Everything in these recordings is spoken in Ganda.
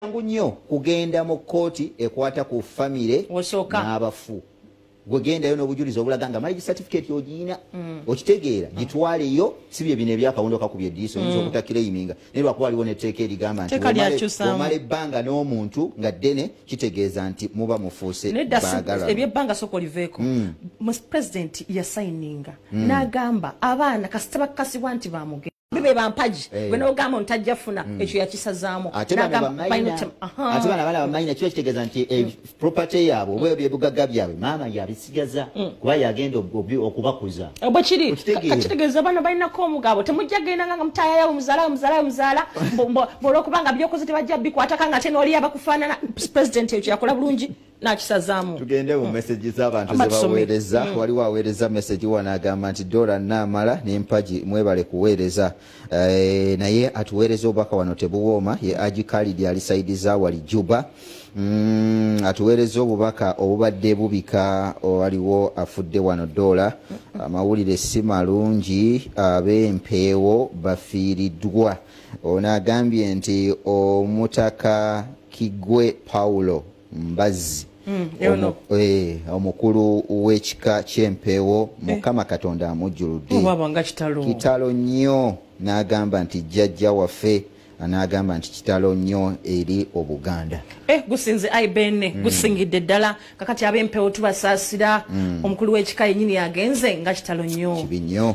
nnyo kugenda mu kkooti ekwata ku famire n'abafu. Gwegenda yo n'obujulizi obulaga nga marriage certificate ogiyina okitegeera gitwaleyo si bye bino ebyakawundo kakubye eddiiso oyinza okutakireyiminga naye lwakuba waliwo n'etteeka erigamba nti omala ebbanga n'omuntu nga ddene kitegeeza nti muba mufuuse baagala ebyebbanga sooka oliveeko president yasayininga n'agamba abaana kasita bakakasibwa nti bamugenda bibe bampaji bwena ogamba ntajja funa ekyo yakisazaamu ate bana bamayina kiba kitegeeza nti property yaabwe oba ebyebugagga byabwe maama yabisigaza kuba yagenda okubakuza bwe kiri kakitegeeza abaana balinako omugabo temujja genda nga mutayayawo muzaala olwokubanga byokoze tebajja bikwataka nga ate n'oli abakufaanana president ekyo yakola bulungi nakisazaamu. Tugende mu message z'abantu ze baweereza. Waliwo aweereza message wano agamba nti dola naamala n'empagi mwebale kuweereza naye atuweereza obubaka wano tebuwooma ye agikalidi alisaidiza wali Juba. Atuweereza obubaka obubadde bubika waliwo afudde wano dola amawulire si malungi ab'empeewo bafiiriddwa. Ono agambye nti omutaka Kigwe Paulo Mbazi omukulu w'ekika ky'empeewo Mukama Katonda amujjuludde kitalo nnyo n'agamba nti jjajja waffe n'agamba nti kitalo nnyo eri Obuganda. Gusinze aibene gusingidde ddala kakati ab'empeewo tubasaasira omukulu w'ekika yennyini yagenze nga kitalo nnyo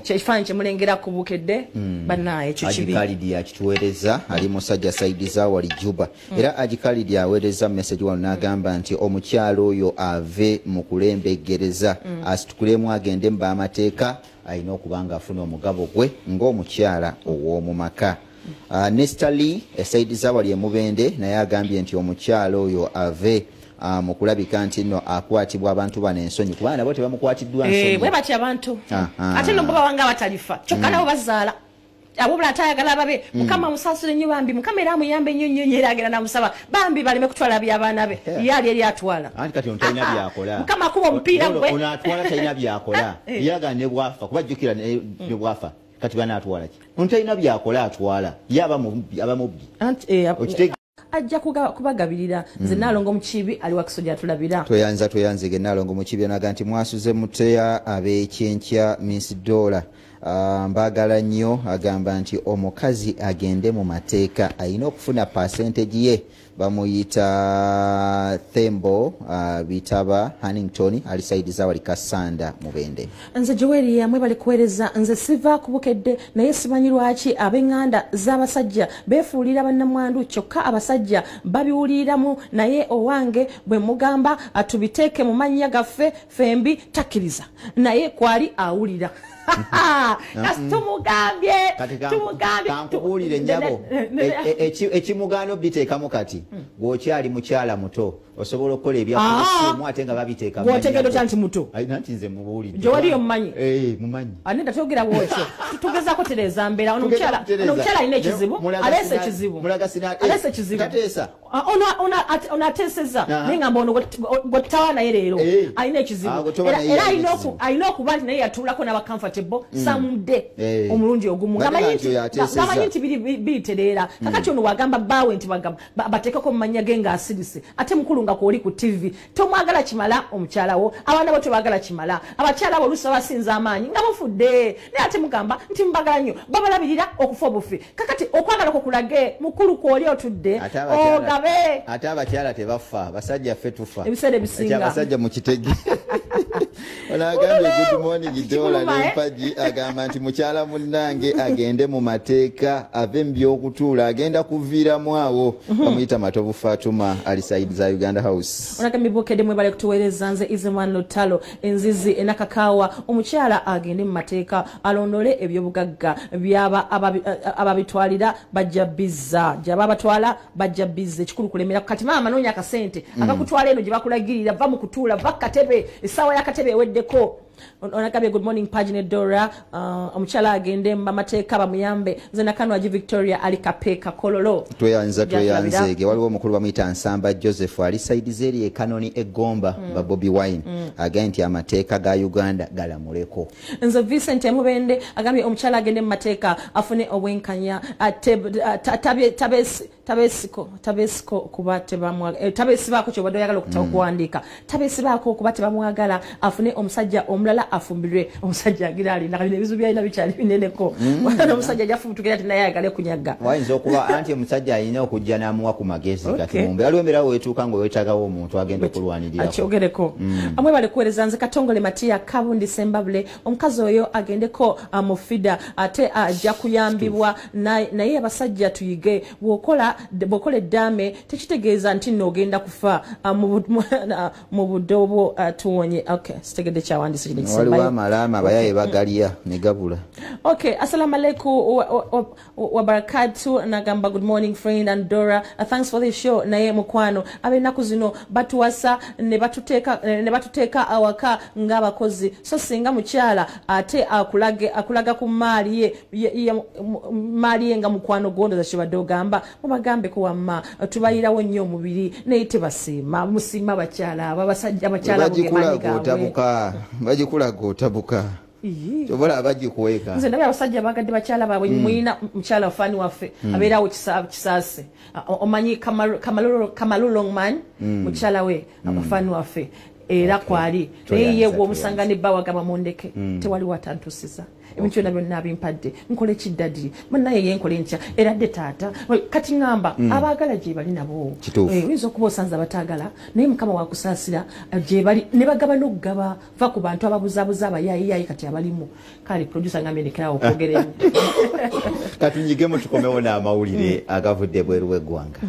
kyekifaananyi kye mulengera ku bukedde bannaye ekyo kibi. Agikalidi yakituweereza ali musajja saidiza wali Juba era agikalidi aweereza message wano n'agamba nti omukyalo oyo ave mu kulembegereza asitukulemu agende mu b'amateeka alina okuba nga afuna omugabo gwe ng'omukyala ow'omu maka. Nestali esaidiza wali emubende naye agambye nti omukyalo oyo ave mu kulabika nti nno akwatibwa abantu bano ensonyi kubanga nabo tebamukwatiddwa nsonyi. Bwe batya abantu ate no baba wanga batalifa kyokka nabo bazaala abo bulatayagala babe Mukama musasule nnyo bambi Mukama era amuyambe nnyo era agenda namusaba bambi baleme kutwala by'abaana be yali eri atwala anti kati ontalina byakola Mukama kuba omupiira gwe onatwala talina byakola yaga ne bwafa kuba jjukira ne bwafa kati bana atwala ki ontalina byakola atwala yaba abamubbi ajja kubagabirira nze nalongo mukibi ali wakisoja tulabira toyanze ge nalongo mukibi naga nti mwasuze mutya ab'ekyenkya Miss Dola mbagala nnyo agamba nti omukazi agende mu mateeka ayina okufuna percentage ye bamuyita Thembo bitaba Hannington alisaidiza wali Kasanda mubende. Nze Joeli yamwe bali kuweereza nze siva kubukedde naye simanyi lwaki ab'enganda z'abasajja beefuulira bannamwandu kyokka abasajja babiwuliramu naye owange bwe mugamba atubiteeke mu mannya gaffe fembi takkiriza naye kwali awulira. Tumugambye kankubulire nyabo ekimugano biteekamu kati gwokyali mukyala muto osobola okukola ebyakusimu ate nga babiteeka gwotegeddwa nti muto nanti nze mubuulire gyewaliyo mumanyi mumanyi anenda togera bwotyo tugezaako tereza mbeera ono omukyala alina ekizibu aleese ekizibu ono ateeseza naye ngamba ono gwetawa naye leero alina ekizibu era alina okuba nti naye yatuulako n'aba comfortable samudde omulundi ogumu ngamanyi nti biyitereera kakati ono wagamba bbaawe nti bateekeko mu mannya ge ng'asirise ate mukulu nga kwoli ku TV tomwagala kimala omukyala wo abaana bo tebagala kimala abakyala bo oluusi basinza amaanyi nga mufudde naye ate mugamba nti mbagala nnyo babalabirira okufa obufi kakati okwagala kukulage mukulu kwoli otudde ogabe ate abakyala tebafa basajja ffe tufa ebiseera ebisinga abasajja mu kitege onagambye good morning Dola n'empagi agamba nti mukyala munnange agende mu mateeka ave mu by'okutuula agenda kuviiramu awo bamuyita Matovu Fatuma alisaidiza Uganda House. Onagambye bokedde mwebale kutuweereza nze Izemwan Lutalo enzizi enakakaawa omukyala agende mu mateeka alondole ebyobugagga byaba ababitwalira bajja bizza gyaba abatwala bajja bizza ekikulu kulemera kati maama noonya akasente akakutwala eno gye bakulagirira va mu kutuula va katebe essaawa y'akatebe eweddeko onagabye good morning pagine Dora omuchala agende mamateeka bamuyambe nze nakano aji Victoria ali kapeka kololo tweyanzege waliwo omukulu bamuyita Nsamba Joseph ali side zeri ekanoni egomba ba Bobby Wine agenti amateeka ga Uganda galamuleko nze Vincent Mubende agambye omuchala agende mamateeka afune obwenkanya tabesiko kubate bamwa tabesibako kyo badoyagala okutakuandika tabesibako kubate bamwagala afune omusajja omulala afumbirwe omusajja agirali nakabine bizu byalina bikyali bineneko wana omusajja jafutukira ati naye agale kunyaga wayinza okuba anti omusajja alina okujja n'amuwa ku magezi kati mumbe aliwembera wetuuka ngo wetagawo omuntu agenda okulwanirira akyogereko amwe bali kuwereza nze Katongole Matia Kabundi Sembabule omukazi oyo agendeko mufida ate ajja kuyambibwa naye abasajja tuyige bwokola eddame tekitegeeza nti n'ogenda kufa mu budobo tuwonye okay sitegedde kyawandise waliwo amalama abayaye bagalya ne gabula okay assalamu alaikum wa barakatu nagamba good morning friend and Dora thanks for this show naye mukwano abenaku zino batuwasa ne batuteeka awaka ng'abakozi so singa mukyala ate akulaga ku maali ye nga mukwano gondoza kibadde ogamba mubagambe ko wamma tubayirawo nnyo omubiri naye tebasiima musiima bakyala abasajja bakyala bagikulaga otabuka tobola abagikuweka nze ndabye abasajja bagadde bakyala baabwe muyina mukyala wafani waffe abeerawo kisaase omanyi Kamalu Longman mukyala we abafani waffe era kwali naye ye gwomusanga ne bawagaba mundeke tewali watantusiza ebintu byonna byonna abimpadde nkole kiddadi munnaye yenkole ntya era dde taata kati ngamba abaagala gye bali nabo oyinza okuba osanza bataagala naye mukama wakusaasira gye bali ne bagaba n'okugaba va ku bantu ababuzaabuza abayaayiyayi kati abalimu kale producer ngambe ndekerawo okwogera katunyigemu tukomewo n'amawulire agavudde bweru w'eggwanga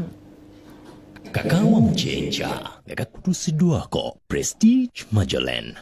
Kakawa Ekyenkya nga kakutuusiddwako Prestige Magellan.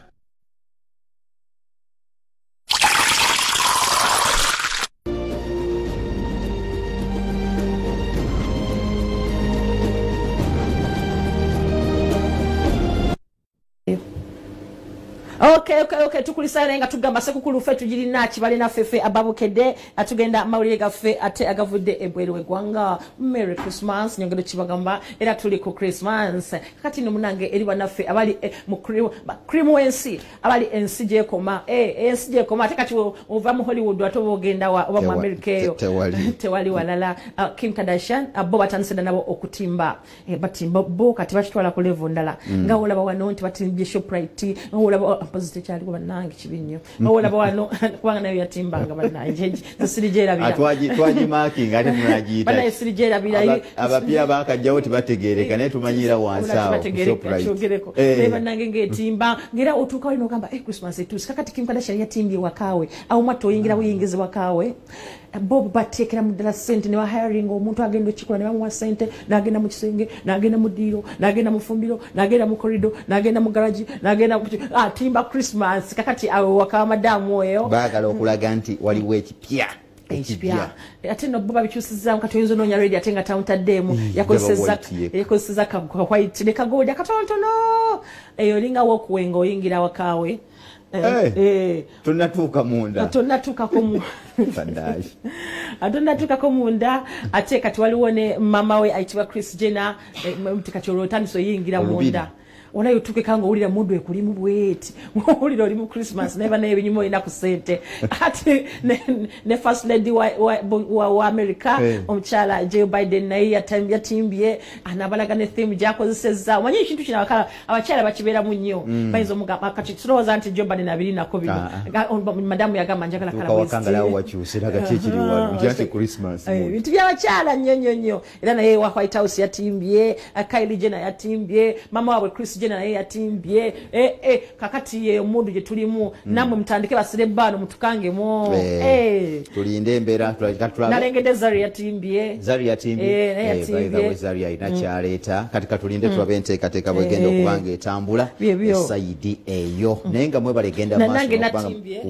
Okay tukulisana nga tugamba sekukulu fe tujirina kibale na fefe ababukede atugenda mawulire gaffe ate agavudde ebweru w'eggwanga Merry Christmas nyongero kibagamba era tuli ku Christmas kati no munange eri banaffe abali mu cream wensi abali ensije koma ensije koma ate kati ova mu Hollywood atobo ogenda wa mu America eyo tewali walala Kim Kardashian abo batansenda nabo okutimba batimba bo kati bakitwala ku level ndala nga olaba wano nti batimbye Shoprite olaba positive cyali kuba nange kibinyo owola bwano kwanga nayo yatimbanga bananje zisirijera bila twaji marking ate tunajita bana isirijera bila abapia bakajjawo tibategereka ne tumanyira wansawo shogereko banange ngetimba ngira otuka wali nogamba Christmas etusi kakati Kim Kardashian yatimbye wakawe au mwato oyingira buyingize wakawe Bob batekera mudala sente ne wa hiring omuntu agenda chikula ne bamuwa sente nagenda mu kisenge nagenda mu diro nagenda mu fumbiro nagenda mu corridor nagenda mu garage nagenda timba Christmas kakati awo wakawa madamu oyo bagala okulaga nti waliwo ekipya ate no Bob bikyusiza kati oyinza nonya ready atenga tawuntademu yakozesa ka white ne kagoda katontono eyo linga wokuwenga oyingira wakawe tunatuuka munda tunatuuka ko fandash tunatuuka ko munda ate kati waliwo ne mama we aitibwa Chris Jenner mtikati olotaniso yingira munda onayo tuke kango ulira mundu ekulimu bweti ulira oli mu Christmas neba naye binyumo ina kusente ati ne first lady wa America omuchala Joe Biden naye yatimbye anabalaga ne theme jakozeseza omanyi ekintu kina bakala abachala bakibera mu nnyo bayizo mugamba kati turoza anti Joe Biden abiri na covid madamu yagamba njagala kala west wakangala wachusira gachikiri wanu njati Christmas bintu bya bachala nnyo era naye wa White House yatimbye Kylie Jenner yatimbye mama wa Chris Jenner naye yatimbye kakati ye omundu je tulimu namwe mtandike baserebano mutukange mo tulinde embera tulikatula nalengede Zari yatimbye Zari ina kyaleta katika tulinde tubabente katika bwegenda okubanga etambula saidi eyo nenga mwe balegenda maso nange natimbye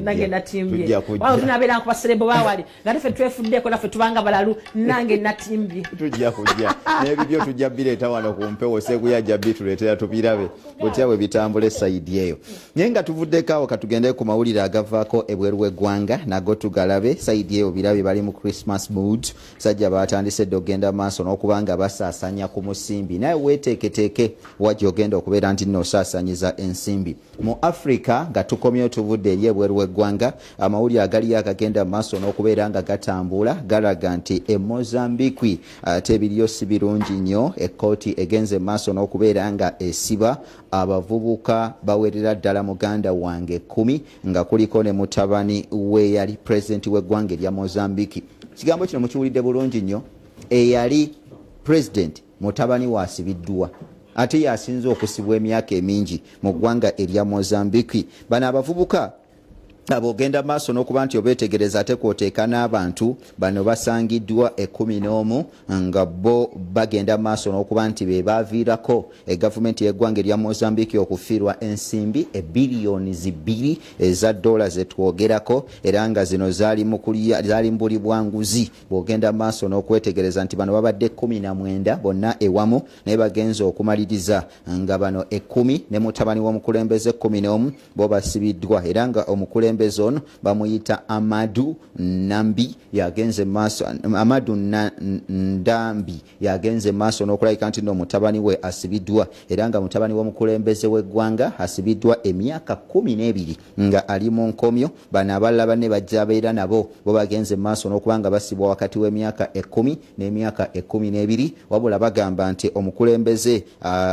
nange natimbye wao tunabera ku baserebo bawali ngatife twefudde ko nafe tubanga balalu nange natimbye tujja kujja nebibyo tujja bileta wano kumpe wose kuyajja bituletera tubirabe butya bwe bitambula side eyo naye nga tuvuddeko awo katugende ku mawulire agavaako ebweru w'eggwanga nago tugalabe side eyo birabe bali mu Christmas mood sajja batandise dde ogenda maaso n'okubanga basaasanya ku musimbi naye weeteeketeeke wajja ogenda okubeera nti nno osaasanyiza ensimbi mu Africa nga tukomyewo tuvudde eri ebweru w'eggwanga amawulire agaliyo agagenda maaso n'okubeera nga gatambula galaga nti Mozambique ate ebiriyo si birungi nnyo ekkooti egenze maaso n'okubeera nga esiba abavubuka bawerera ddala muganda wange 10 nga kuliko ne mutabani we yali president w'eggwanga erya Mozambique kigambo kino mukiwulidde bulungi nnyo eyali president mutabani wasibiddwa ate yasinze okusibwa emyaka emingi mu ggwanga erya Mozambique bano abavubuka abogenda maaso n'okuba nti obeetegereza ate kwoteeka n'abantu bano basangiddwa 11 nga bo bagenda maaso n'okuba nti be baaviirako gavumenti y'eggwanga erya Mozambique okufiirwa ensimbi ebbiliyoni 2 eza dola zetwogerako era nga zino zaali mbuli bwanguzi bwogenda maaso n'okwetegereza nti bano babadde 19 bonna ewamu naye bagenza okumaliriza nga bano 10 ne mutabani w'omukulembeze 11 bo basibiddwa era nga omukulembeze ono bamuyita Amadou Ndambi yagenze maaso n'okulabika nti no mutabani we asibiddwa era nga mutabani w'omukulembeze w'eggwanga asibiddwa emyaka 12 nga ali mu nkomyo bano abalala banne bajja beera nabo bo bagenze maaso n'okubanga basibwa wakati w'emyaka 10 n'emyaka 12 wabula bagamba nti omukulembeze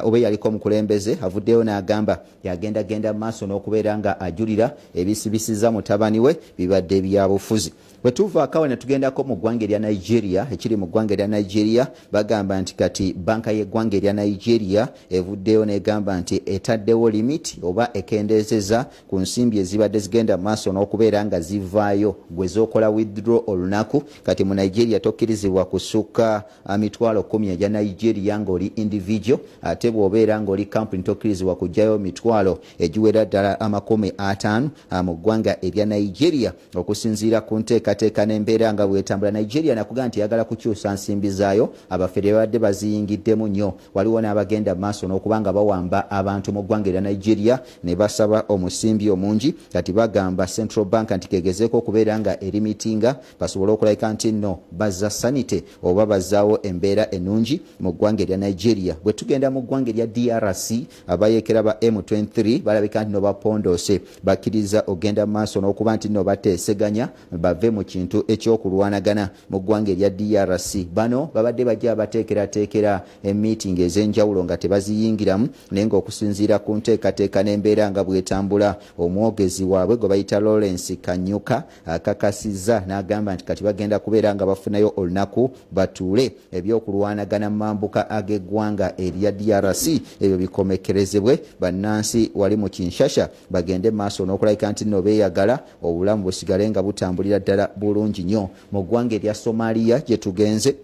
oba yaliko omukulembeze avuddeyo n'agamba yagenda maaso n'okubeera nga ajulira ebisibisiza mutabani we bibadde bya bufuzi bwe tuvaako ne tugendako mu ggwanga erya Nigeria ekiri mu ggwanga erya Nigeria bagamba nti kati banka y'eggwanga erya Nigeria evuddeyo n'egamba nti etaddewo limiti oba ekendeezeza ku nsimbi ezibadde zigenda maaso n'okubeera nga zivaayo gwe zookola withdraw olunaku kati mu Nigeria tokkirizibwa kusukka mitwalo 10 egya Nigeria ng'oli individual ate bw'obeera ng'oli company tokkirizibwa kujjayo mitwalo egiwera ddala 50 mu ggwanga erya Nigeria okusinziira ku nteekateeka n'embeera nga bwetambula. Nigeria nakugaa nti yagala kukyusa nsimbi zaayo abafere badde baziyingiddemu nnyo waliwo n'abagenda maaso n'okubanga bawamba abantu mu ggwanga erya Nigeria ne basaba omusimbi omungi kati bagamba Central Bank nti kegezeeko okubeera nga erimitinga basobole okulabika nti nno bazza sanite oba bazzaawo embeera ennungi mu ggwanga erya Nigeria. Bwe tugenda mu ggwanga erya DRC abayeekera ba M23 balabika nti no bapondose bakkiriza ogenda maaso n'okuba nti no bateeseganya bave mu kintu ekyokulwanagana mu ggwanga erya DRC. Bano babadde bajja bateekerateekera emiitingi ez'enjawulo nga tebaziyingiramu naye ng'okusinziira ku nteekateeka n'embeera nga bwetambula omwogezi waabwe gwe bayita Lawrence Kanyuka akakasizza n'agamba nti kati bagenda kubeera nga bafunayo olunaku batuule ebyokulwanagana mu mambuka ag'eggwanga erya DRC ebyo bikomekerezebwe bannansi wali mu Kinshasa bagende maaso n'okulabika nti no beeyagala obulamu busigale nga butambulira ddala bulungi nnyo. Mu ggwanga erya Somalia gye tugenze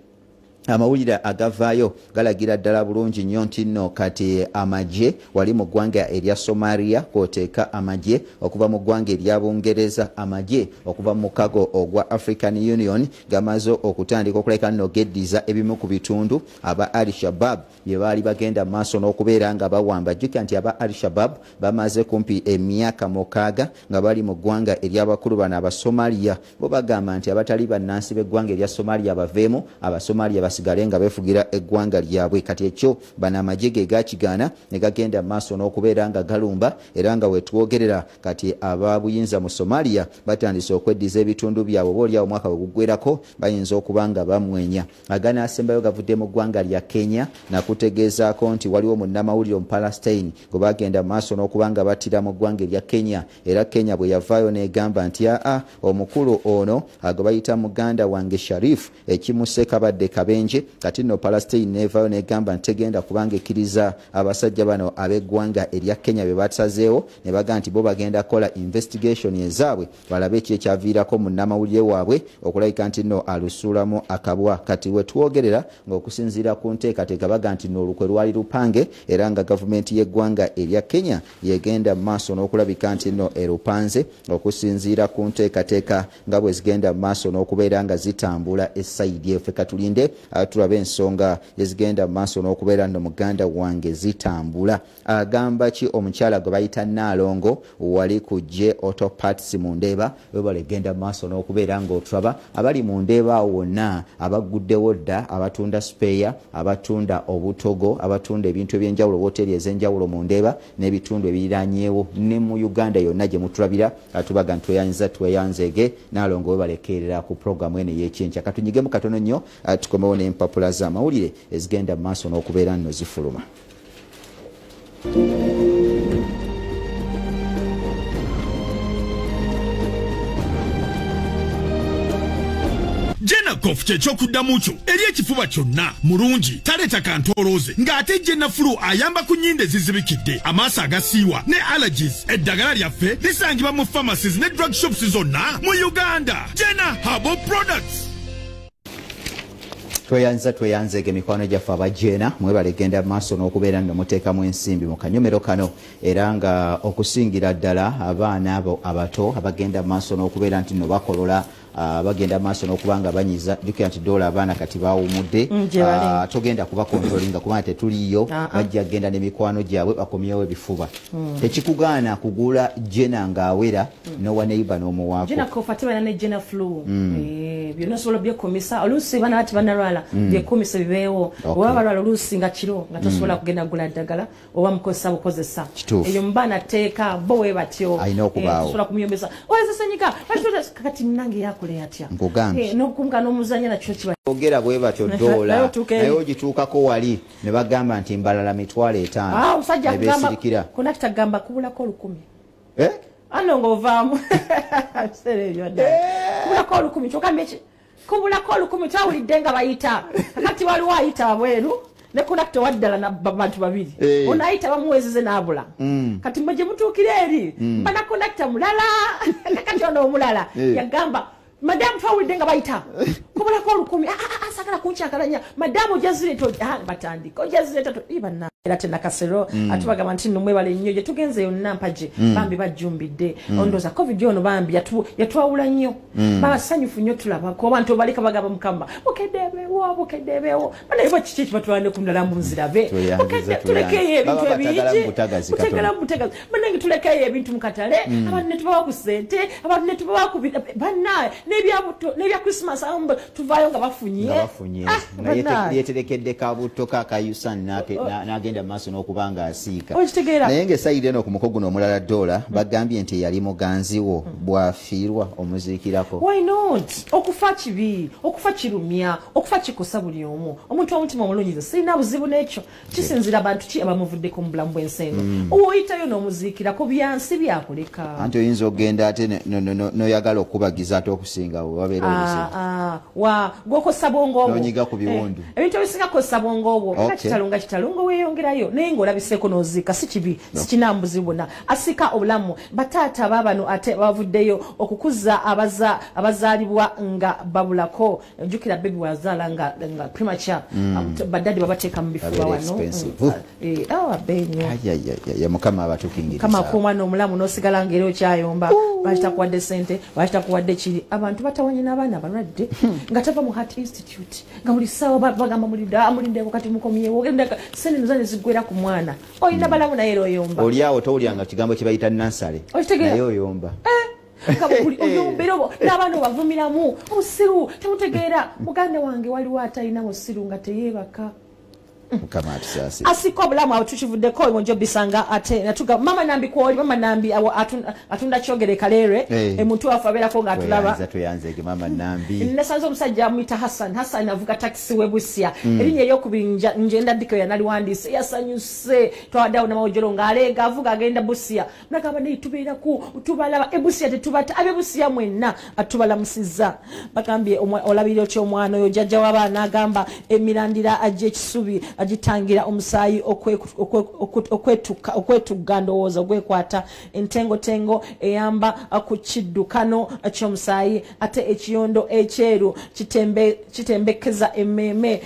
amawulire agavaayo galagira ddala bulungi nnyo nti nno kati amagye wali mu ggwanga erya Somalia kwoteeka amagye okuva mu ggwanga erya Bungereza amagye okuva mu mukago ogwa African Union gamaze okutandika okuleka nno geddiza ebimu ku bitundu aba Al-Shabaab bye baali bagenda maaso n'okubeera nga bawamba. Jjukira nti aba Al-Shabaab bamaze kumpi emyaka 6 nga bali mu ggwanga ery'abakulu bano Abasomalia bo bagamba nti abatali bannansi b'eggwanga erya Somalia baveemu Abasomalia basigale nga befugira eggwanga lyabwe. Kati ekyo bano amagye ge gakigaana ne gagenda maaso n'okubeera nga galumba era nga wetwogerera kati ababuyinza mu Somalia batandise okweddiza ebitundu byabwe obaolyawo omwaka bwe guggwerako bayinza okuba nga bamwenya. Aganaasembayo gavudde mu ggwanga lya Kenya nakutegeezaako nti waliwo munnamawulire Omupalestine gwe bagenda maaso n'okuba nga battira mu ggwanga erya Kenya era Kenya bwe yavaayo n'egamba nti omukulu ono gwe bayita muganda wange Sharif ekimuse kabadde kabenje kati no Palestine nevayo negamba ntegenda kubanga ekkiriza abasajja bano ab'eggwanga erya Kenya be batazeewo ne baga nti bo bagenda kola investigation ezaabwe balabe ki ekyaviirako munnamawulire waabwe okulabika nti no alusuulamu akabwa. Kati wetwogerera ng'okusinziira ku nteekateeka baga nti no olukwe lwali lupange era nga gavumenti y'eggwanga erya Kenya yegenda maaso n'okulabika nti no erupanze okusinziira ku nteekateeka nga bwe zigenda maaso n'okubeera nga zitambula essayidi efe katulinde tulabe ensonga ezigenda maaso n'okubeera nno muganda wange zitambula. Agamba ki omukyala gwe bayita Naalongo wali kujje auto parts mu Ndeeba webale genda maaso n'okubeera ng'otulaba abali mu Ndeeba wonna abaguddewo dda abatunda spare abatunda obutogo abatunda ebintu ebyenjawulo woteri ez'enjawulo mu Ndeeba n'ebitundu ebiriranyeewo ne mu Uganda yonna gye mutulabira atubaga tweyanzege Naalongo webalekerera ku programu ene y'Ekyenkya. Katunyigemu katono nnyo tukomewo n'empapula z'amawulire ezigenda maaso n'okubeera nno zifuluma. Jenakof kyekyokudamu kyo eri ekifuba kyonna mulungi taleeta kantolooze ng'ate Jenafulu ayamba ku nnyindo ezizibikidde amaaso agasiiwa ne allergies. Eddagala lyaffe lisangibwa mu pharmacies ne drug shops zonna mu Uganda. Jena Herbal Products. Tweyanzege mikwano gyaffe abajena mwebale genda maaso n'okubeera nno muteekamu ensimbi mu kanyomero kano era nga okusingira ddala abaana abo abato abagenda maaso n'okubeera nti nno bakolola bagenda maaso n'okubanga banyiza jukira nti dola abaana kati baawumudde togenda kuba kontrolinga kubanga tetuliyo bajja genda n'emikwano gyabwe bakomyewo ebifuba. Tekikugaana kugula jena ng'awera nowa neighbor n'omuwaako. Jena kofa tebana ne jena flu byonna sobola byekomisa oluusi bana bati banalwala byekomisa bibeewo oba balwala oluusi nga kiro nga tosobola kugenda kugula ddagala oba mukozesa bukozesa eyo mbaana teeka bo we batyo alina okubaawo sobola kumyombesa owezesenyika kati munange yakule yatya n'okumka n'omuzanya nakyo kiba ogera bwe batyo dola naye ogituukako wali ne bagamba nti mbalala mitwalo 5 omusajja agamba konakita gamba kubulako 1000 ano ng'ovaamu biseera ebyo ddala kubulako 1000 kyokambeki kubulako 1000 twawulidde nga bayita kati waliwo ayita wabweru ne konakita waddala n'abantu babiri onaayita bamuweezeze n'abula kati mwe gye mutuukire eri mba na konakita mulala kati ono omulala yagamba madamu twawulidde nga bayita kubulako 1000 asagala kunkyakalanya madamu ojazireta batandika ojazireta ibanna era tena kasero atubagamba nti nomwebale nnyo gye tugenze yonna mpaje bambi bajjumbidde ondoza covid ono bambi yatwawula nnyo basanyufu nnyo tulabako abantu balika bagamba mukamba bukeddebewo bana ibo kiki kibatwalane ku ndala mu nzirabe tulekeyo ebintu ebingi kutegala mutagazi banange tulekeyo ebintu mukatale abantu ne tubawa ku sente abantu ne tubawa ku banna nebya Christmas amba tuvayo nga bafunye yeterekedde kabuto kakayusan nagenda maaso n'okubanga asiika naye ng'esayire eno ku muko guno omulala dola bagambye nti yali muganziwo bwafiirwa omuziikirako. Why not? Okufa kibi okufa kirumya okufa kikosa buli omu omuntu omutima omulungiza sirina buzibu n'ekyo kisinzira abantu ki abamuvuddeko mu bulamu bw'ensi eno oyitayo n'omuziikirako byansi byakuleka anti oyinza okugenda ate noyagala okubagiza ate okusingawo wabeera gwokosa bwongo obwo nonyiga ku biwundu ebintu ebisinga kosa bwongo obwo kakitalunga kitalunga weeyongerayo naye ng'olabiseeko n'oziika si kibi si kinambuzibu bwonna asika obulamu bataata baabano ate bavuddeyo okukuza abazaalibwa nga babulako jjukira bebi wazaala nga premature badadi babateeka mu bifuba wano ya mukama abatukingiriza kama kumwana omulamu n'osigala ng'era okyayomba bakitakuwadde sente bakitakuwadde kiri abantu batawanye n'abaana abalwadde nga tava mu Heart Institute nga buli ssaawa bagamba mulindeko kati mukomyewo sente nozane ziggwera ku mwana oyina balamu naye era oyomba oli awo towulyanga kigambo kye bayita nansale naye oyomba n'abaana obavumiramu obusiru temutegeera muganda wange waliwo atalina busiru nga teyeebaka asiko obulamu awo tukivuddeko njo bisanga ate natuga mama nambi kwoli mama nambi atunda kyogere kalere emuntu afa abeerako ng'atulaba tuyanzege mama nambi nasanze omusajja amuyita Hassan avuga taxi webusya erinnya eryokubiri njenda ddiko yanaliwandiise yasanyuse twawaddeawo n'amawojero ng'aleega avuga agenda busya nagamba naye tubeeraku tubalaba ebusya tetubata ab'ebusya mwenna atubalamusizza bagambye olabiriro ky'omwana oyo jjajja w'abaana agamba emirandira ajja ekisubi agitangira omusaayi okwetuga ndowooza ogwekwata entengotengo eyamba ku kiddukano ky'omusaayi ate ekiyondo ekyeru kitembekeza emmeeme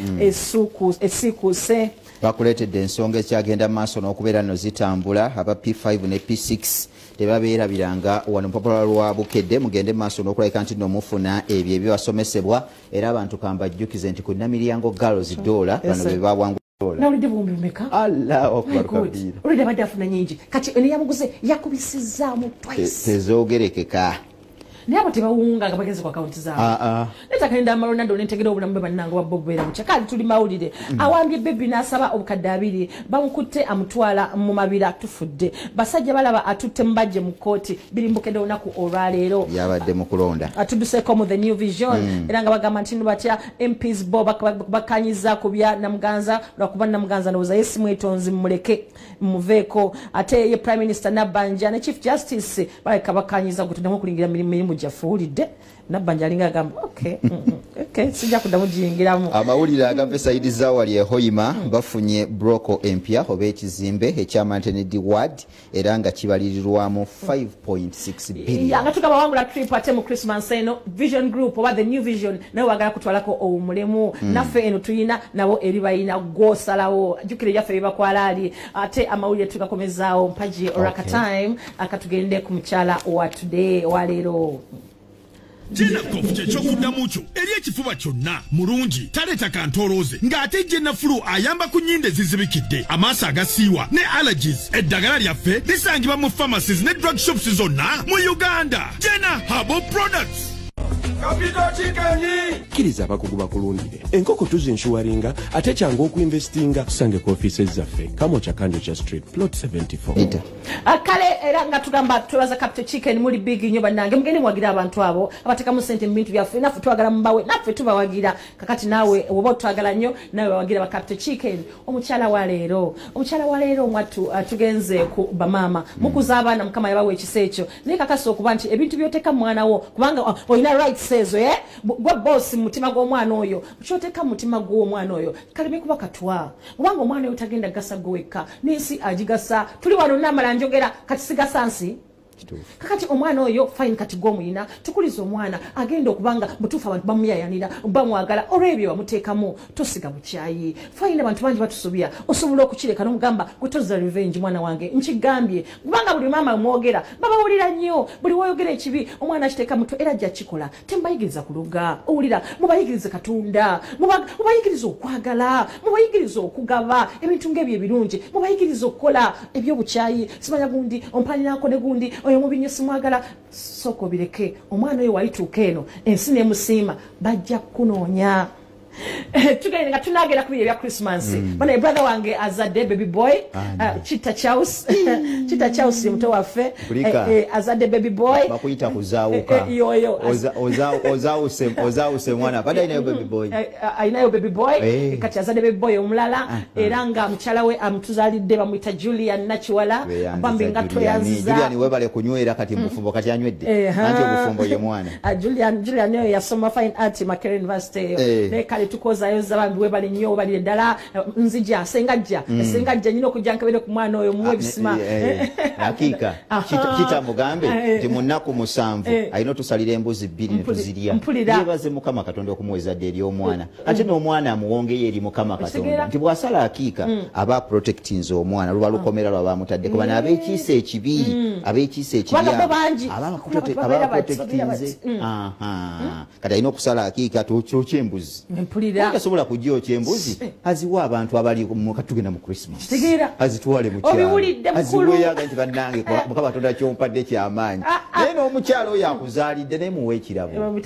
esiikuuse bakuleetedde ensonga ekyagenda maaso n'okubeera nno zitambula aba P5 ne P6 tebabeerabiranga wano mpapula lwa bukedde mugende maaso n'okulabika nti nno mufuna ebyo ebyabasomesebwa era abantu kambajjukize nti ku Namiryango Girls Doola bano be bawangula nawulidde buwumbi meka Allahu Akbar kabira olidde abadde afuna nyingi kati eno yamuguze yakubisizaamu twice tezoogerekeka naye abo tebawunga nga bageze ku akaunti zaabwe netakayinda amalonado nentegera obulamu bwe bannange wa Bob Beera mukya kale tuli mawulire awambye bebi n'asaba obukadde 2 bamukutte amutwala mu mabira tufudde basajja balaba atutte mubajje mu kooti birimbukedde olunaku olwaleero yabadde mu kulonda atudduseeko mu the new vision era nga bagamba nti batya MPs bo bakanyiza ku bya Namuganza lwakuba Namuganza ndowooza yesimu etonzi mumuleke muveeko ate ye Prime Minister Nabbanja ne Chief Justice baleka bakanyiza gutuddamu kulingira mirimu jafuulidde Nabbanja alinga agamba okay sijja kuddamu giyingiramu amawulire agave Saidi Zawali ehoyima bafunye broko empya oba ekizimbe ekya Maternity Ward era nga kibalirirwamu 5.6 billion nga tukabawangula trip ate mu Christmas eno Vision Group oba the new vision nawe wagala kutwalako omulemu naffe eno tuyina nabo eri bayina gwosalawo jukire yaffe bibakwalaali ate amawulire tugakomezaawo mpaji oraka time akatugende ku mukyala wa today waleero Jena kofu kyokuddamu kyo eri ekifuba kyonna mulungi taleeta kantolooze ng'ate Jena flu ayamba ku nnyindo ezizibikidde amaaso agasiiwa ne allergies eddagala lyaffe lisangibwa mu pharmacies ne drug shops zonna mu Uganda. Jena Herbal Products. Kkiriza abakugu bakulundire enkoko tuzinshuwaringa ate kyangu okuinvestinga tusange ku offices zaffe kamo Ekyenkya Street plot 74 kale era nga tugamba twebaza Captain Chicken muli big nnyo bannange mugende mwagira abantu abo abatekamu sente mu bintu byaffe naffe twagala mbawe naffe tubawagira kakati naawe oba twagala nnyo nawe wagira ba Captain Chicken omukyala wa leero mwatu tugenze ku bamama mukuza abaana mukama yabawe ekisa ekyo naye kakasa okuba nti ebintu byoteka mwana wo kubanga oyina right sezo gwa boss mutima gw'omwana oyo kyoteka mutima gw'omwana oyo kaleme kuba katwa kubanga omwana oyo tagenda gasa gweka n'ensi agigasa tuli wano namala njogera kati sigasa nsi kakati omwana oyo fine kati gw'omuyina tukuliza omwana agenda okubanga mutuufu abantu bamuyayanira bamwagala olw'ebyo bamuteekamu tosiga bukyayi fine abantu bangi batusubya osobola okukireka n'omugamba gwe tozza revenge mwana wange nkigambye kubanga buli maama mwogera babawulira nnyo buli woyogera ekibi omwana akiteeka mutwe era ajja kikola tembayigiriza kuluga owulira mubayigirize Katonda mubayigirize okwagala mubayigirize okugaba ebintu ng'ebyo ebirungi mubayigirize okukola eby'obukyayi simanya gundi ompaniranko ne gundi oyo mubinyo simwagala soko bireke omwana oyo walituuka eno ensi nemusiima bajja kunoonya tugende nga tunagera ku bya Christmas bana brother wange azadde baby boy Chita Chaus muto waffe azadde baby boy bakuyita kuzaawuka ozaawuse mwana bada inayo baby boy kati azadde baby boy omulala era nga mukyala we amutuzalidde bamuyita Julian Nachiwala bambi nga toyanziza Julian webale kunywera kati mufumbo kati anywedde anti obufumbo ye mwana Julian yo yasoma fine art Makerere University ne kale tukozayo zabambi webale nnyo bali ddala nzija sengajja nyino okujankabere ku mwana oyo muwe bisima hakika kita mugambe nti munaku 7 ayino tusalira embuzi 2 ne tuzirya yebaze mukama Katonda okumuweza eri omwana ate n'omwana amuwongeye eri mukama Katonda nti bwasala hakika aba protectings omwana luba lukomera lwa bamutadde kuba n'abekiise ekibi aba protectings kati ayina okusala hakika tukyokya embuzi kasobola kujjo kyembuzi aziwa abantu abali mu katugenda mu Christmas azitwale mu kyalo aziweyaga nti bannange mukama Katonda kyompadde kyamaanyi naye n'omukyalo oyo akuzaalidde naye muwe ekirabo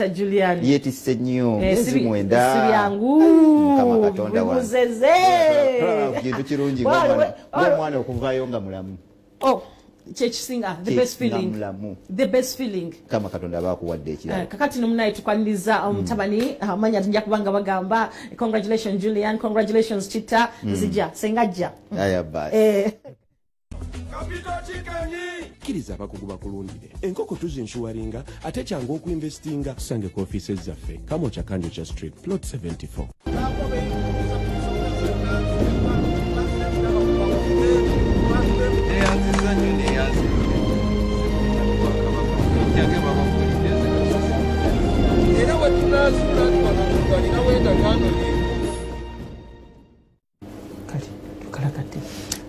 yeetisse nnyo ezi mwenda mukama Katonda wange kintu kirungi ng'omwana okuvaayo nga mulamu chechisinga the best feeling kama Katonda bakuwadde ekirabo kakati nomunaye tukwaniriza omutabani amanya tujja kubanga bagamba congratulations Julian, congratulations Chita nzija sengajja aya basi kkiriza abakugu bakulundire enkoko tuzinshuwaringa ate kyangu okuinvestinga tusange ku offices zaffe kamo Ekyenkya Street plot 74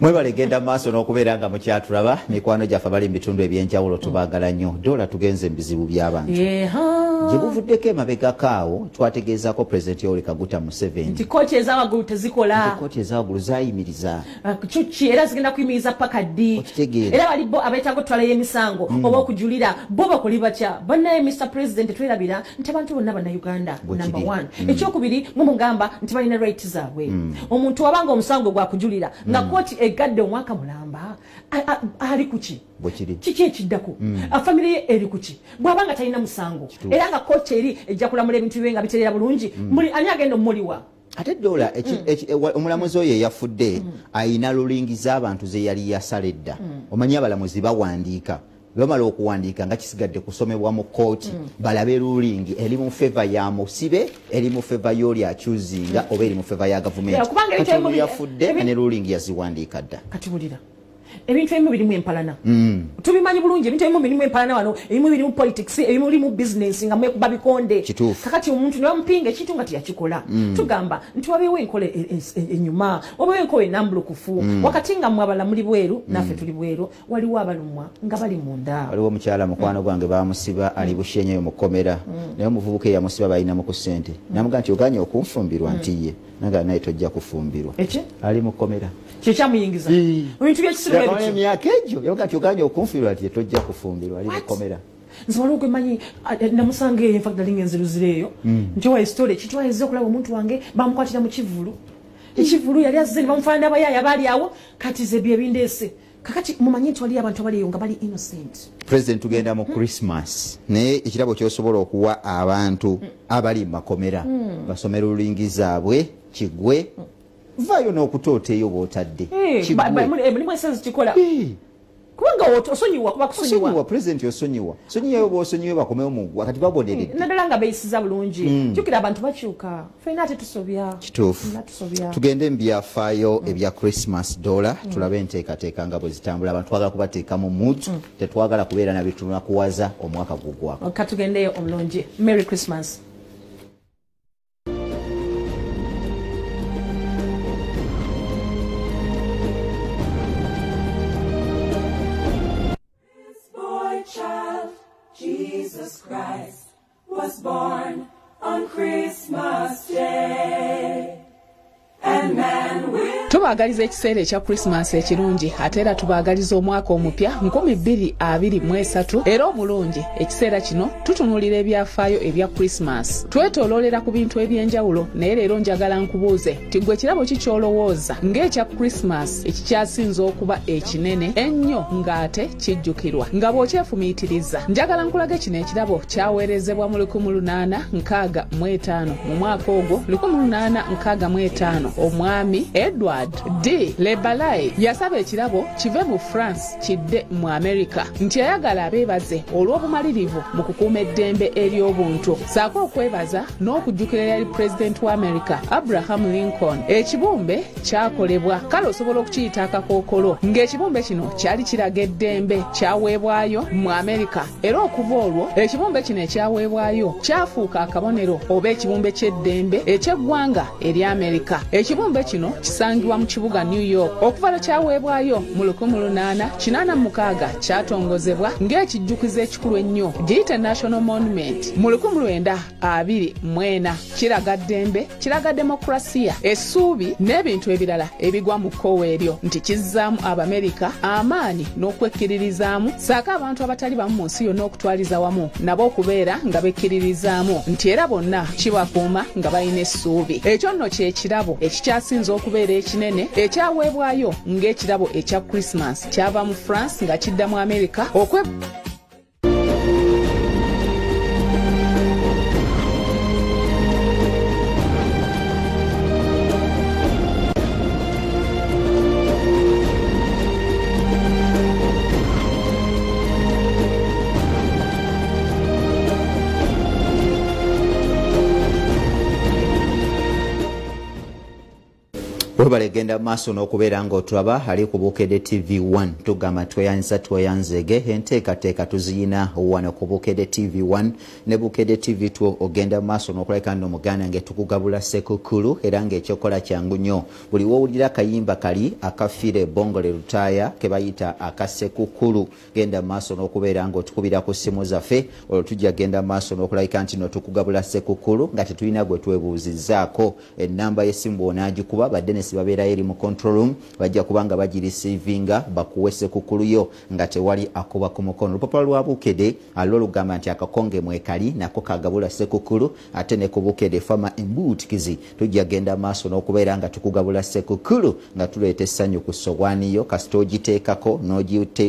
mwebale genda maaso n'okubeera nga mukyatulaba mikwano gyaffe bali mu bitundu ebyenjawulo tubaagala nnyo dola tugenze mu bizibu by'abantu gye buvuddeko emabegako awo twategeezaako pulezidenti Yoweri Kaguta Museveni nti kooti ezawaggulu tezikola kooti ezawaggulu zayimiriza kyuki era zigenda kuyimiriza paka ddi era bali bo abeetaaga otwala y'emisango oba okujulira bo bakoli batya bannaye Mr President twerabira nti abantu bonna bannayuganda number 1 ekyokubiri mumugamba nti balina right zaabwe omuntu wabanga omusango gwakujulira nga kooti egadde omwaka mulamba ali kuki kiki ekiddako famire ye eri kuki bw'abanga talina musango era nga kooti eri ejja kulamula ebintu bye nga bitereera bulungi ani agenda omuliwa ate dola omulamuzi oyo eyafudde ayina lulingi z'abantu ze yali yasala edda omanyi abalamuzi bawandiika bamala okuwandiika nga kisigadde kusomebwa mu kooti balabe lulingi eri mu feva ya musibe eri mu feva y'oli akyuzinga oba eri mu feva ya gavumenti kati yafudde ne lulingi yaziwandiika dda katibulira ebintu ebimu birimu empalana tubimanyi bulungi ebintu ebimu birimu empalana wano ebimu birimu politics ebimu birimu business nga mwekuba bikonde kakati omuntu niwamupinga ekintu nga teyakikola tugamba nti wabeewo enkola enyuma wabeewo enkola enambulukufu wakati nga mmwe abalamuli bweru naffe tuli bweru waliwo abalumwa nga bali munda waliwo omukyala mukwano gwange bamusiba ali bushenyeyo mukomera naye omuvubuka eyamusiba balinamu ku ssente namuga nti oganye okunfumbirwa ntiye naga naye tojja kufumbirwa ali mukomera kyekyamuyingiza ebintu byekisiru emyaka egyo yoga nti oganye okunfumbirwa nti tojja kufumbirwa ali mukomera nze waliwo gwemanyi namusanga eyo infact dalinga enziruzireeyo nti owa esitole kitwayeze okulaba omuntu wange bamukwatira mu kivulu ekivulu yali azze ne bamufaanana abayaya baali awo kati ze byebindeese kakati mumanyi nti waliyo abantu abaliyo nga bali innocent president tugenda mu Christmas naye ekirabo kyosobola okuwa abantu abali makomera basomera olulingi zaabwe kigwe vayo n'okutooteeyo bw'otadde mulimu ensenzi kikola kubanga osonyiwa kuba kusonyiwa president osonyiwa sonyiyeyo bw'osonyiwe bakomewo mu wakati baboneredde naddala nga beeyisiza bulungi jjukira abantu bakyuka fena ate tusobya kituufu tugende mu byafaayo ebya Christmas dola tulabe enteekateeka nga bwe zitambula abantu twagala kubateeka mu mood tetwagala kubeera na bitunakuwaza omwaka gugwako katugendeyo omulungi Merry Christmas. Jesus Christ was born on Christmas Day, and man will tubaagaliza ekiseera ekya Christmas ekirungi ate era tubaagaliza omwaka omupya 2023 era omulungi. Ekiseera kino tutunuulira ebyafaayo ebya Christmas, twetooloolera ku bintu ebyenjawulo, naye leero njagala nkubuuze ti gwe kirabo ki kyolowooza ng'ekya Christmas ekikyasinza okuba ekinene ennyo ng'ate kijjukirwa nga bw'okyefumiitiriza. Njagala nkulaga kino ekirabo kyaweerezebwa mu 1865 mu mwaka ogwo 1865 omwami Edward D. Lebalai yasaba ekirabo kive mu France kidde mu America nti ayagala abeebaze olw'obumalirivu mu kukuuma eddembe ery'obuntu saako okwebaza n'okujjukira yali President wa America Abraham Lincoln. Ekibumbe kyakolebwa kale osobola okukiyita akakookolo ng'ekibumbe kino kyali kiraga eddembe kyaweebwayo mu America era okuva olwo ekibumbe kino ekyaweebwayo kyafuuka akabonero oba ekibumbe ky'eddembe eky'eggwanga eri America. Ekibumbe kino kisangibwa mu kibuga New York okuva lwe kyaweebwayo mu 1886 kyatongozebwa ng'ekijjukizo ekikulu ennyo giyite National Monument mu 1924. Kiraga ddembe, kiraga demokrasiya, essuubi n'ebintu ebirala ebigwa mu kkowe eryo nti kizzaamu Abamerika amaanyi n'okwekkiririzaamu saako abantu abatali bamu mu nsi yonna okutwaliza wamu nabo okubeera nga bekkiririzaamu nti era bonna kibakuuma nga balina essuubi. Ekyo nno kye kirabo ekikyasinza okubeera ekinene ekyaweebwayo ng'ekirabo ekya Christmas kyava mu France nga kidda mu America webale genda maaso n'okubeera ng'otulaba ali ku Bukedde TV1 tugamba tweyanzege enteekateeka tuziyina wano ku Bukedde TV1 ne Bukedde TV2 ogenda maaso n'okulabika nno Muganda ng'etukugabula Ssekukkulu era ng'ekyokola kyangu nnyo buli wowulira akayimba kali akafiire Bongole Lutaaya ke bayita aka Ssekukkulu genda maaso n'okubeera ng'otukubira ku ssimu zaffe olwo tujja genda maaso n'okulabika nti no tukugabula Ssekukkulu nga tetulina gwe twebuuzizzaako ennamba y'essimu bw'onaagikuba badde ne sibabeera eri mu control room bajja kubanga bagirisivinga bakuwe Ssekukkulu yo nga tewali akuba ku mukono olupapula lwa Bukedde alwo lugamba nti akakonge mwekali nako kagabula Ssekukkulu ate ne ku Bukedde fama embuutikizi tujja genda maaso n'okubeera nga tukugabula Ssekukkulu nga tuleeta essanyu ku ssowaani yo kasita ogiteekako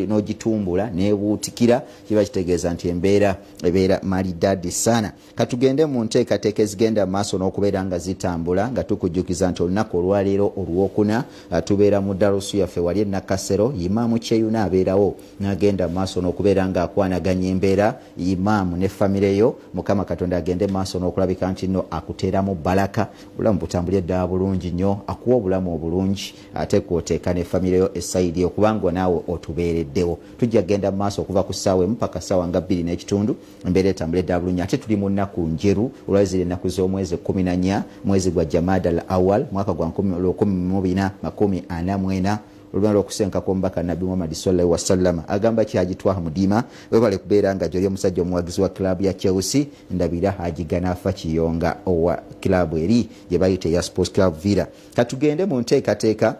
n'ogitumbula neebuutikira kiba kitegeeza nti embeera ebeera maridadi sana katugende mu nteekateeka ezigenda maaso n'okubeera nga zitambula nga tukujjukiza nti olunaku olwaleero olwokuna tubeera mu dalusu yaffe wali e Nakasero Imaamu Kyeyuna abeerawo n'agenda maaso n'okubeera nga akwanaganya embeera Imaamu ne famire yo Mukama Katonda agende maaso n'okulabika nti nno akuteeramu balaka obulamu butambulye ddala bulungi nnyo akuwa obulamu obulungi ate kwoteeka ne famire yo essayidi yo kubanga naawe otubeereddewo tujja genda maaso okuva ku ssaawa emu paka ssaawa nga 2 n'ekitundu embeera etambule ddala bulungi ate tuli mu nnaku njeru olwazira ennaku z'omwezi 14 mwezi gwa Jamada al Awal mwaka gwa 1444 olubano lw'okusenkako omubaka Nabbi Muhammad sallallahu alaihi wasallam agamba kyagitwaha Mudima webale kubeera nga gy'oli omusajja omuwagizi wa kilabu ya Chelsea ndabira agigana afa kiyonga owa kilabu eri gye bayita ya Sports Club Villa katugende mu nteekateeka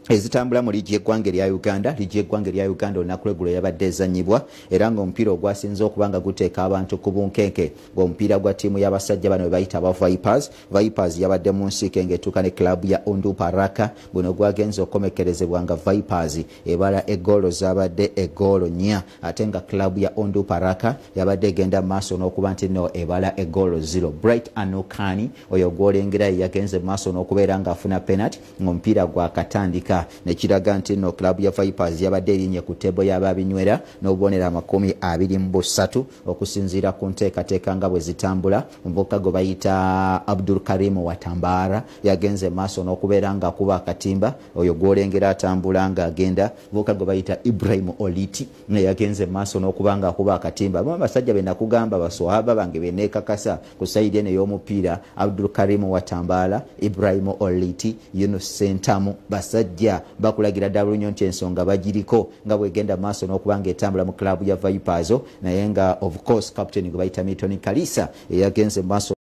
ezitambula mu ligi y'eggwanga erya Uganda ligi y'eggwanga erya Uganda olunaku lw'eggulo yabadde ezannyibwa era ng'omupiira ogwasinze okubanga guteeka abantu ku bunkenke ng'omupiira gwa ttiimu y'abasajja bano bayita aba Vipers yabadde mu nsiike ng'etuuka ne kilabu ya Onduparaka guno gwagenze okukomekerezebwa nga Vipers ebala eggoolo zabadde eggoolo 4 ate nga kilabu ya Onduparaka yabadde egenda maaso n'okuba nti no ebala eggoolo 0 Bright Anokani oyo gw'olengera yagenze maaso n'okubeera ng'afuna penalty ng'omupiira gwakatandika nekiraga nti no club ya Vipers yabadde erinye ku tebo y'ababinywera n'obubonera 23 okusinziira ku nteekateeka nga bwe zitambula omuvubuka gwe bayita Abdul Karim Watambara yagenze maaso n'okubeera nga kuba akatimba oyo gw'olengera atambula nga agenda omuvubuka gwe bayita Ibrahim Oliti yagenze maaso n'okuba nga kuba akatimba abo abasajja be nakugamba baswahaba bange beneekakasa ku sayidi eno y'omupiira Abdul Karim Watambara Ibrahim Oliti Yunus Sentamu basajja bakulagira ddala nnyo nti ensonga bagiriko nga bwegenda maaso n'okubanga etambula mu kilabu ya Vipers naye nga of course captain gwe bayita Milton Kalisa eyagenze maaso